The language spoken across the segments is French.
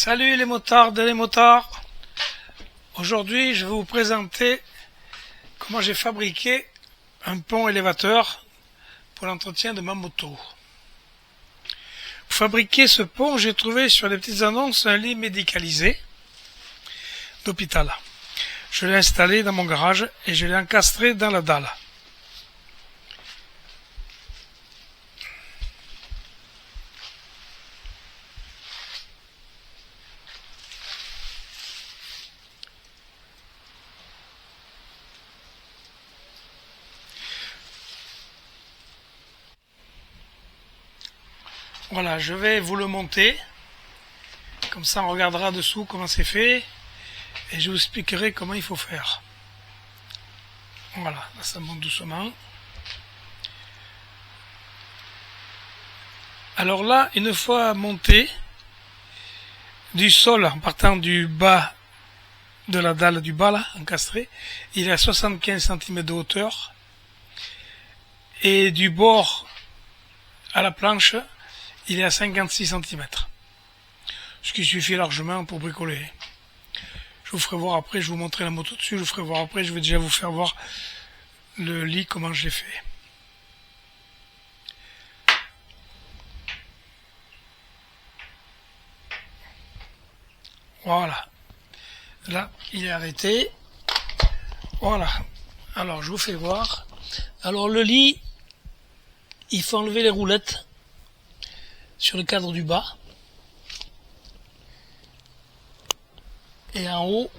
Salut les motardes et les motards. Aujourd'hui je vais vous présenter comment j'ai fabriqué un pont élévateur pour l'entretien de ma moto. Pour fabriquer ce pont, j'ai trouvé sur les petites annonces un lit médicalisé d'hôpital. Je l'ai installé dans mon garage et je l'ai encastré dans la dalle. Voilà, je vais vous le monter. Comme ça, on regardera dessous comment c'est fait. Et je vous expliquerai comment il faut faire. Voilà, là, ça monte doucement. Alors là, une fois monté du sol, en partant du bas de la dalle du bas, là, encastré, il est à 75 cm de hauteur. Et du bord à la planche, il est à 56 cm. Ce qui suffit largement pour bricoler. Je vous ferai voir après, je vous montrerai la moto dessus, je vous ferai voir après, je vais déjà vous faire voir le lit, comment je l'ai fait. Voilà. Là, il est arrêté. Voilà. Alors, je vous fais voir. Alors, le lit, il faut enlever les roulettes sur le cadre du bas. Et en haut,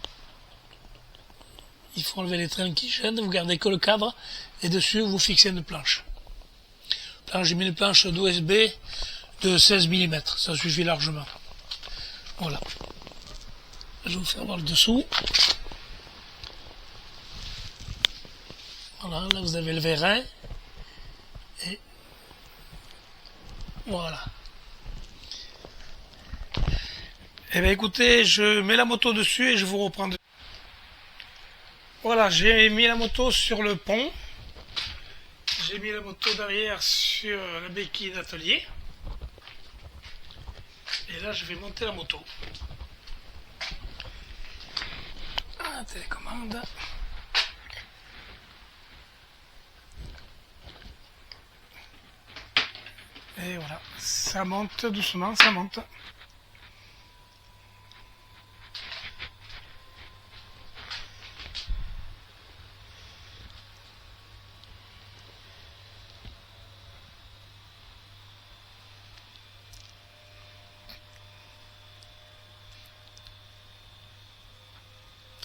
il faut enlever les traînes qui gênent. Vous gardez que le cadre. Et dessus, vous fixez une planche. J'ai mis une planche d'OSB de 16 mm. Ça suffit largement. Voilà. Je vais vous faire voir le dessous. Voilà, là vous avez le vérin. Et voilà. Eh bien écoutez, je mets la moto dessus et je vous reprends. Voilà, j'ai mis la moto sur le pont. J'ai mis la moto derrière sur la béquille d'atelier. Et là, je vais monter la moto. Ah, télécommande. Et voilà, ça monte doucement, ça monte.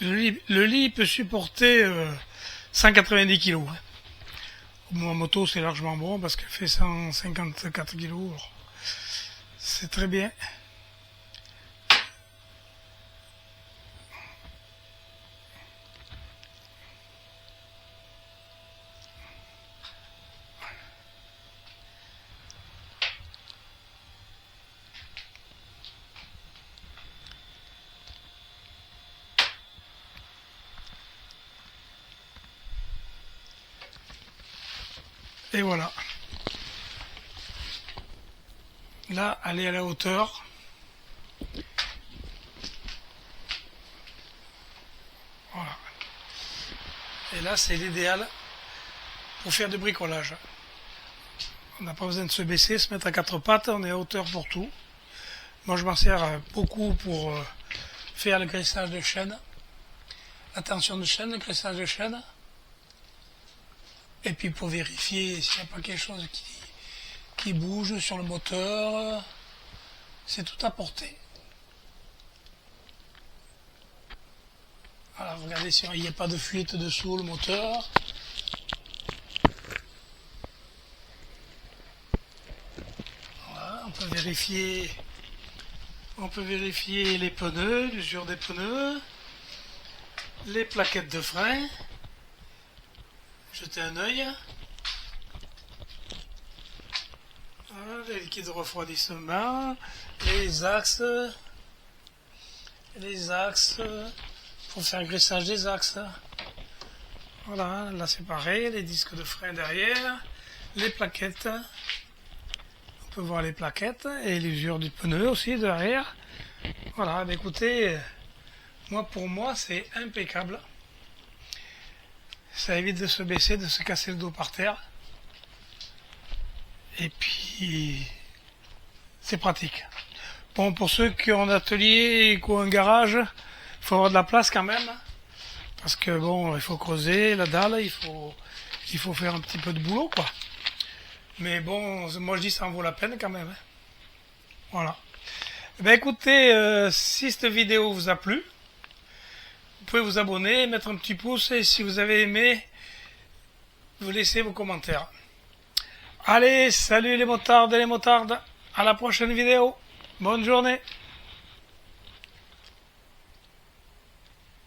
Le lit peut supporter 190 kg. Ma moto c'est largement bon parce qu'elle fait 154 kg. C'est très bien. Et voilà. Là, elle est à la hauteur. Voilà. Et là, c'est l'idéal pour faire du bricolage. On n'a pas besoin de se baisser, se mettre à quatre pattes, on est à hauteur pour tout. Moi, je m'en sers beaucoup pour faire le graissage de chaîne. La tension de chaîne, le graissage de chaîne. Et puis pour vérifier s'il n'y a pas quelque chose qui bouge sur le moteur, c'est tout à portée. Voilà, regardez s'il n'y a pas de fuite dessous le moteur. Voilà, on peut vérifier les pneus, l'usure des pneus, les plaquettes de frein. Jeter un œil. Voilà, les liquides de refroidissement, les axes pour faire un graissage des axes. Voilà, là c'est pareil, les disques de frein derrière, les plaquettes. On peut voir les plaquettes et l'usure du pneu aussi derrière. Voilà, bah écoutez, pour moi, c'est impeccable. Ça évite de se baisser, de se casser le dos par terre. Et puis, c'est pratique. Bon, pour ceux qui ont un atelier ou un garage, il faut avoir de la place quand même. Parce que bon, il faut creuser la dalle, il faut faire un petit peu de boulot, quoi. Mais bon, moi je dis ça en vaut la peine quand même. Voilà. Ben écoutez, si cette vidéo vous a plu, vous pouvez vous abonner, mettre un petit pouce et si vous avez aimé, vous laissez vos commentaires. Allez, salut les motards et les motardes, à la prochaine vidéo. Bonne journée.